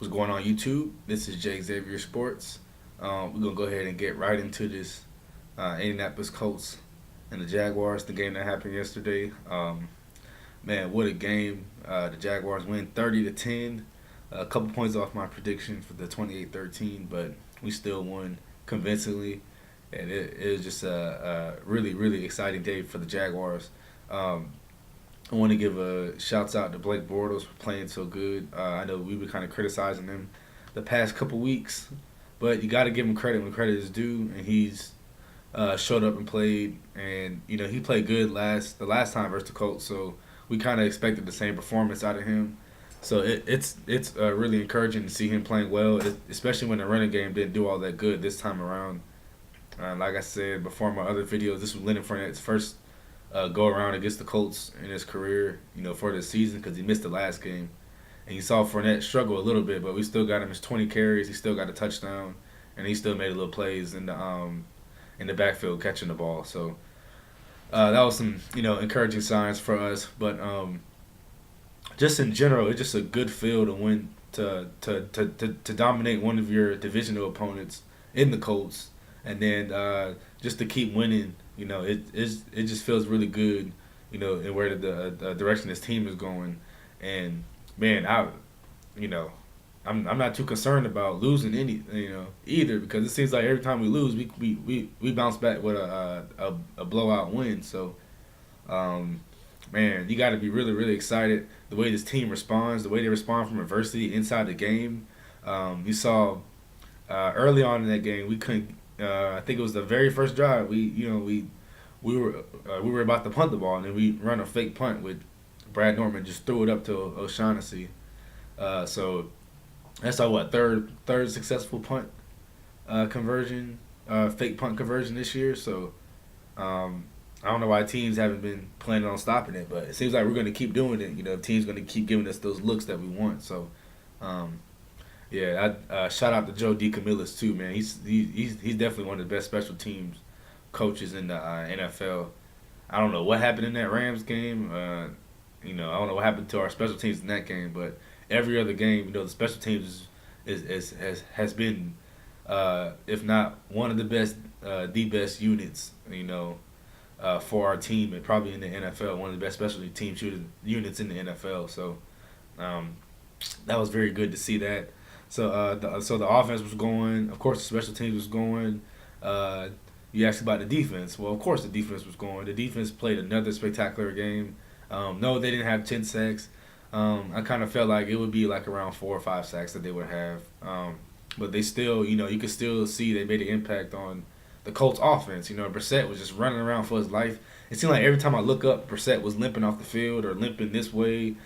What's going on YouTube? This is Xavier Sports. We're gonna go ahead and get right into this Indianapolis Colts and the Jaguars. The game that happened yesterday. Man, what a game! The Jaguars win 30-10. A couple points off my prediction for the 28-13, but we still won convincingly, and it was just a really exciting day for the Jaguars. Um, I want to give a shouts out to Blake Bortles for playing so good. I know we were kind of criticizing him the past couple weeks, but you got to give him credit when credit is due, and he's showed up and played, and he played good the last time versus the Colts, so we kind of expected the same performance out of him. So it's really encouraging to see him playing well, especially when the running game didn't do all that good this time around. Like I said before in my other videos, this was Leonard Fournette's first go around against the Colts in his career, for the season because he missed the last game. And you saw Fournette struggle a little bit, but we still got him his 20 carries. He still got a touchdown, and he still made little plays in the backfield catching the ball. So that was some encouraging signs for us. But just in general, it's just a good feel to win to dominate one of your divisional opponents in the Colts, and then just to keep winning. It just feels really good. In where the direction this team is going, and man, you know I'm not too concerned about losing any either because it seems like every time we lose, we bounce back with a blowout win. So um, man, you got to be really excited the way this team responds, the way they respond from adversity inside the game. You saw early on in that game we couldn't. I think it was the very first drive. We were about to punt the ball and then we run a fake punt with Brad Norman just threw it up to O'Shaughnessy. So that's our third successful punt conversion, fake punt conversion this year. So I don't know why teams haven't been planning on stopping it, but it seems like we're going to keep doing it. Teams going to keep giving us those looks that we want. So um, yeah, I shout out to Joe DeCamillis too, man. He's definitely one of the best special teams coaches in the NFL. I don't know what happened in that Rams game. I don't know what happened to our special teams in that game, but every other game, the special teams has been, if not one of the best units, for our team and probably in the NFL, one of the best specialty team shooting units in the NFL. So um, that was very good to see that. So the offense was going. Of course, the special teams was going. Uh, you asked about the defense. Well, of course, the defense was going. The defense played another spectacular game. No, they didn't have 10 sacks. I kind of felt like it would be like around 4 or 5 sacks that they would have. But they still, you could still see they made an impact on the Colts offense. Brissett was just running around for his life. It seemed like every time I look up, Brissett was limping off the field or limping this way.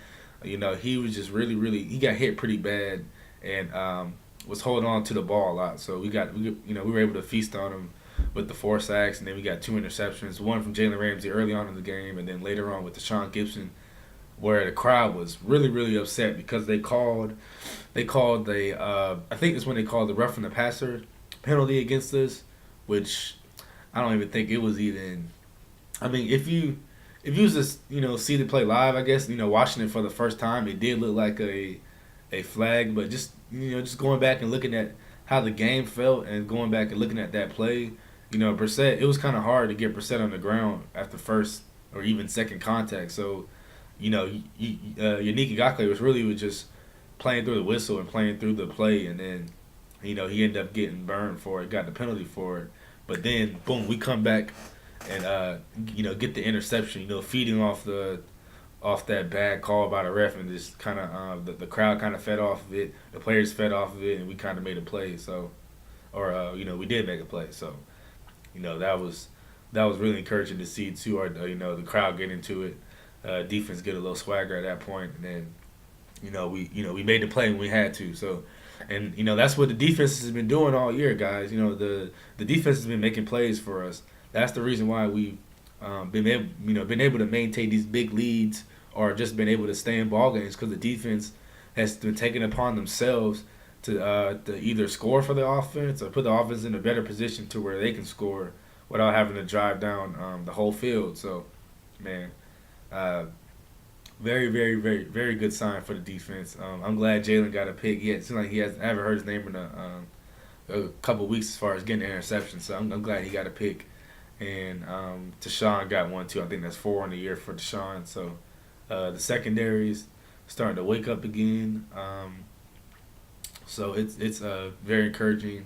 He was just he got hit pretty bad and was holding on to the ball a lot. So we were able to feast on him with the 4 sacks, and then we got 2 interceptions, one from Jalen Ramsey early on in the game, and then later on with Deshaun Gibson, where the crowd was really upset because they called I think it's when they called the roughing the passer penalty against us, which I don't even think it was even. I mean, if you was just see the play live, I guess watching it for the first time, it did look like a flag, but just going back and looking at how the game felt and going back and looking at that play, Brissett, it was kind of hard to get Brissett on the ground after first or even second contact. So, Yannick Ngakoue was just playing through the whistle and playing through the play, and then, he ended up getting burned for it, got the penalty for it. But then, boom, we come back and, get the interception, feeding off that bad call by the ref, and just kind of the crowd kind of fed off of it, the players fed off of it, and we kind of made a play. So, or we did make a play. So, that was really encouraging to see too. Our the crowd get into it, defense get a little swagger at that point, and then we made the play when we had to. So, and that's what the defense has been doing all year, guys. The defense has been making plays for us. That's the reason why we've been able to maintain these big leads or just been able to stay in ball games because the defense has been taking upon themselves to either score for the offense or put the offense in a better position to where they can score without having to drive down the whole field. So, man, uh, Very, very, very, very good sign for the defense. I'm glad Jalen got a pick. It seems like he has. I haven't heard his name in a couple weeks as far as getting an interception. So I'm glad he got a pick. And Deshaun got one too. I think that's 4 on the year for Deshaun. So the secondaries starting to wake up again. So it's very encouraging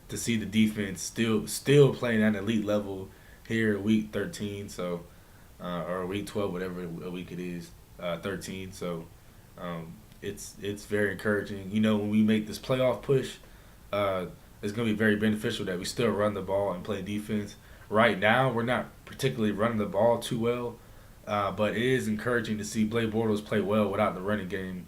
to see the defense still playing at an elite level here week 13. So or week 12, whatever week it is, 13. So it's very encouraging. You know, when we make this playoff push, uh, it's going to be very beneficial that we still run the ball and play defense. Right now, we're not particularly running the ball too well, but it is encouraging to see Blake Bortles play well without the running game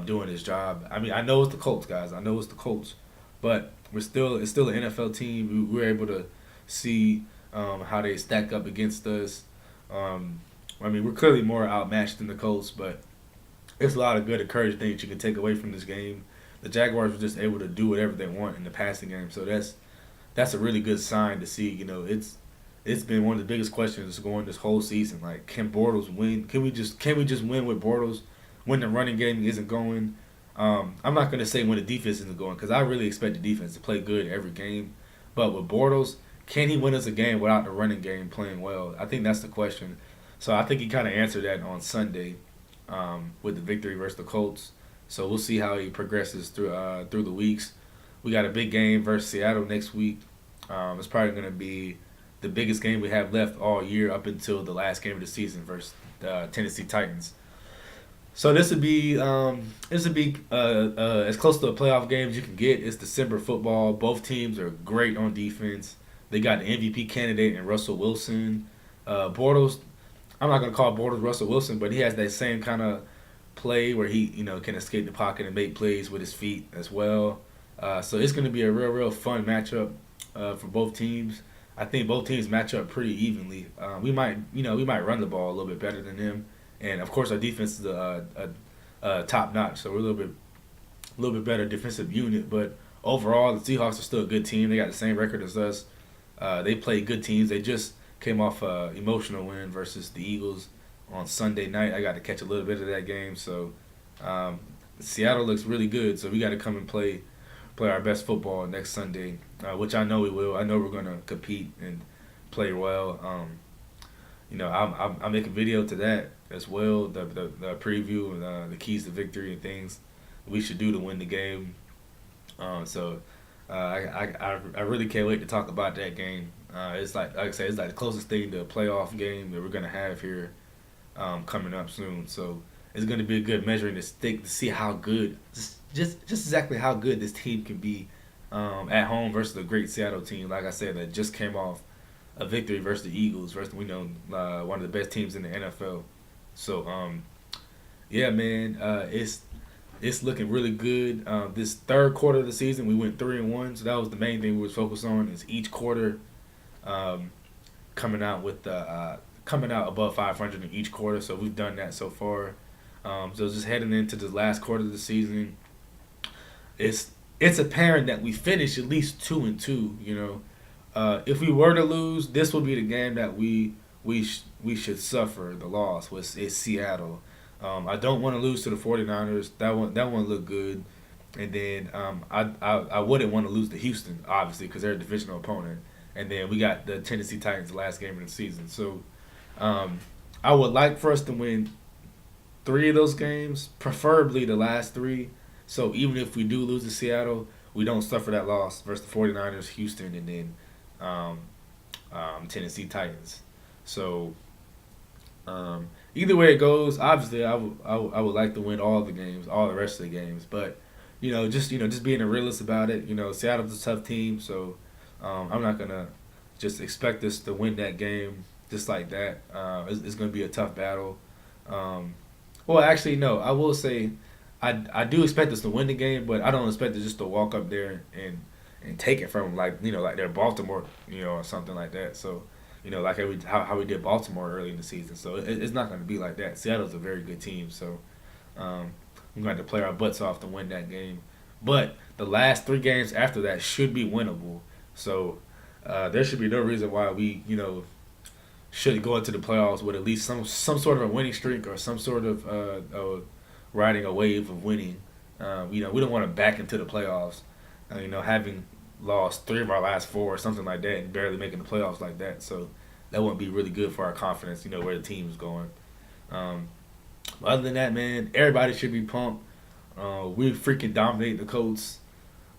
doing his job. I mean, I know it's the Colts, guys. I know it's the Colts, but it's still an NFL team. We're able to see how they stack up against us. Um, I mean, we're clearly more outmatched than the Colts, but there's a lot of good, encouraging things you can take away from this game. The Jaguars were just able to do whatever they want in the passing game, so that's a really good sign to see. You know, it's been one of the biggest questions going this whole season. Like, can Bortles win? Can we just win with Bortles when the running game isn't going? I'm not gonna say when the defense isn't going because I really expect the defense to play good every game. But with Bortles, can he win us a game without the running game playing well? I think that's the question. So I think he kind of answered that on Sunday with the victory versus the Colts. So we'll see how he progresses through the weeks. We got a big game versus Seattle next week. It's probably going to be the biggest game we have left all year up until the last game of the season versus the Tennessee Titans. So this would be as close to a playoff game as you can get. It's December football. Both teams are great on defense. They got the MVP candidate in Russell Wilson. Bortles, I'm not gonna call Bortles Russell Wilson, but he has that same kind of play where he can escape the pocket and make plays with his feet as well. So it's gonna be a real fun matchup for both teams. I think both teams match up pretty evenly. We might run the ball a little bit better than them, and of course our defense is top notch. So we're a little bit better defensive unit. But overall, the Seahawks are still a good team. They got the same record as us. They play good teams. They just came off a emotional win versus the Eagles on Sunday night. I got to catch a little bit of that game. So Seattle looks really good. So we got to come and play our best football next Sunday, which I know we will. I know we're going to compete and play well. I'll make a video to that as well, the preview and the keys to victory and things we should do to win the game. I really can't wait to talk about that game. It's like I said, it's like the closest thing to a playoff game that we're gonna have here coming up soon. So it's gonna be a good measuring stick to see how good, just exactly how good this team can be at home versus a great Seattle team. Like I said, that just came off a victory versus the Eagles, versus one of the best teams in the NFL. So yeah, man, it's looking really good. This third quarter of the season, we went 3-1, so that was the main thing we was focused on. Is each quarter um, coming out above 500 in each quarter. So we've done that so far. So just heading into the last quarter of the season, it's apparent that we finish at least 2-2. If we were to lose, this would be the game that we should suffer the loss. It's Seattle. I don't want to lose to the 49ers. That one looked good. And then I wouldn't want to lose to Houston, obviously, because they're a divisional opponent. And then we got the Tennessee Titans the last game of the season. So I would like for us to win 3 of those games, preferably the last 3. So even if we do lose to Seattle, we don't suffer that loss versus the 49ers, Houston, and then Tennessee Titans. So either way it goes, obviously I would like to win all the games, all the rest of the games. But just being a realist about it. Seattle's a tough team, so I'm not gonna just expect us to win that game just like that. It's gonna be a tough battle. Well, actually, no. I will say I do expect us to win the game, but I don't expect us just to walk up there and take it from them like they're Baltimore, or something like that. So. Like how we did Baltimore early in the season. So it's not going to be like that. Seattle's a very good team. So we're going to have to play our butts off to win that game. But the last 3 games after that should be winnable. So there should be no reason why should go into the playoffs with at least some sort of a winning streak or some sort of riding a wave of winning. We don't want to back into the playoffs. Having lost 3 of our last 4 or something like that and barely making the playoffs like that. So that wouldn't be really good for our confidence. Where the team is going. Um, Other than that, man, everybody should be pumped. We freaking dominate the Colts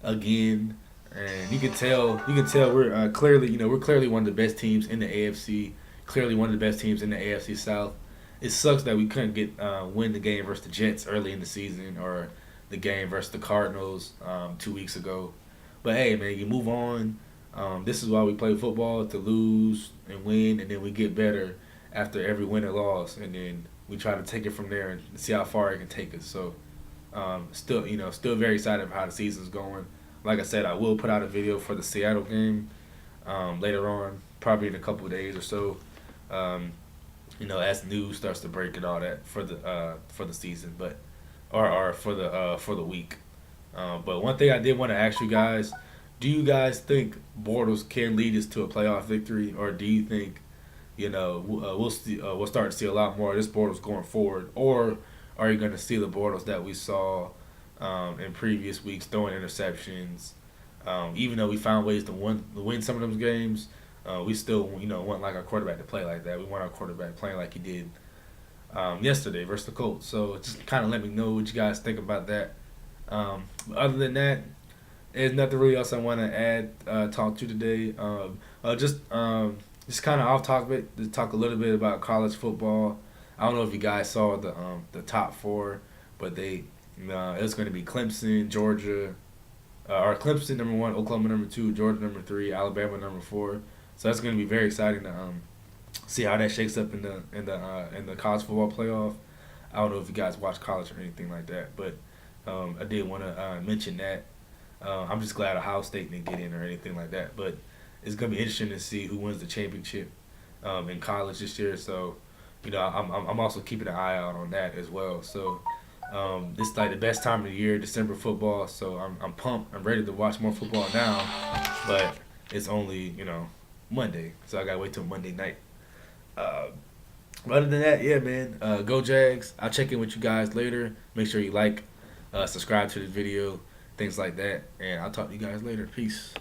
again, and you can tell we're clearly one of the best teams in the AFC. Clearly one of the best teams in the AFC South. It sucks that we couldn't get win the game versus the Jets early in the season or the game versus the Cardinals 2 weeks ago. But hey, man, you move on. This is why we play football, to lose and win, and then we get better after every win and loss, and then we try to take it from there and see how far it can take us. So, still very excited about how the season's going. Like I said, I will put out a video for the Seattle game later on, probably in a couple of days or so. Um, as news starts to break and all that for the season, but or for the week. But one thing I did want to ask you guys: do you guys think Bortles can lead us to a playoff victory, or do you think we'll start to see a lot more of this Bortles going forward, or are you going to see the Bortles that we saw in previous weeks throwing interceptions? Even though we found ways to win some of those games, we still want like our quarterback to play like that. We want our quarterback playing like he did yesterday versus the Colts. So just kind of let me know what you guys think about that. Other than that, there's nothing really else I want to add, talk to today. Just kind of off topic to talk a little bit about college football. I don't know if you guys saw the top 4, but it was going to be Clemson, Georgia, or Clemson #1, Oklahoma #2, Georgia #3, Alabama #4. So that's going to be very exciting to see how that shakes up in the college football playoff. I don't know if you guys watch college or anything like that, but I did want to mention that. I'm just glad Ohio State didn't get in or anything like that, but it's gonna be interesting to see who wins the championship in college this year. So, I'm also keeping an eye out on that as well. So, this is like the best time of the year, December football. So I'm pumped. I'm ready to watch more football now, but it's only Monday, so I gotta wait till Monday night. Other than that, yeah, man, go Jags. I'll check in with you guys later. Make sure you like, subscribe to this video, things like that, and I'll talk to you guys later. Peace.